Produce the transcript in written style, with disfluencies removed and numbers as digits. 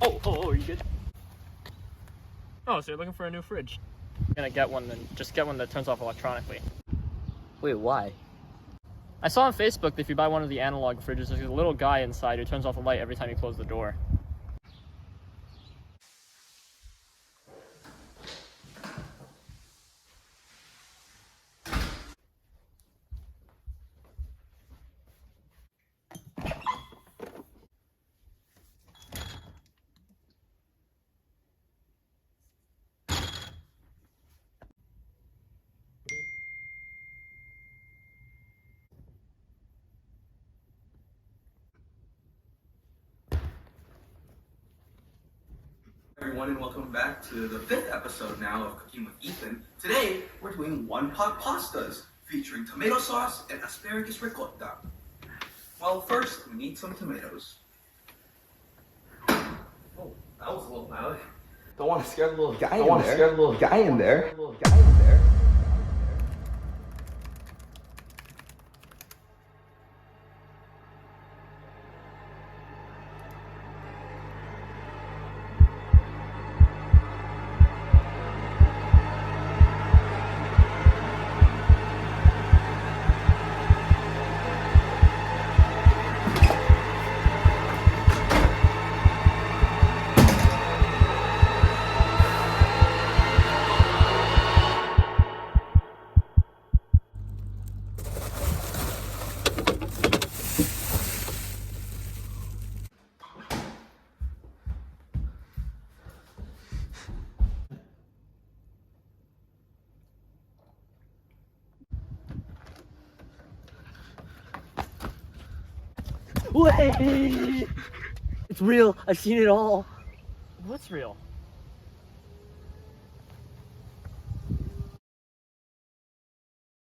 Oh, you good? Oh, so you're looking for a new fridge? I'm gonna get one, then just get one that turns off electronically. Wait, why? I saw on Facebook that if you buy one of the analog fridges, there's a little guy inside who turns off the light every time you close the door. Everyone, and welcome back to the 5th episode now of Cooking with Ethan. Today, we're doing one-pot pastas featuring tomato sauce and asparagus ricotta. Well, first, we need some tomatoes. Oh, that was a little loud. Don't want to scare the little guy in there. Wait! It's real. I've seen it all. What's real?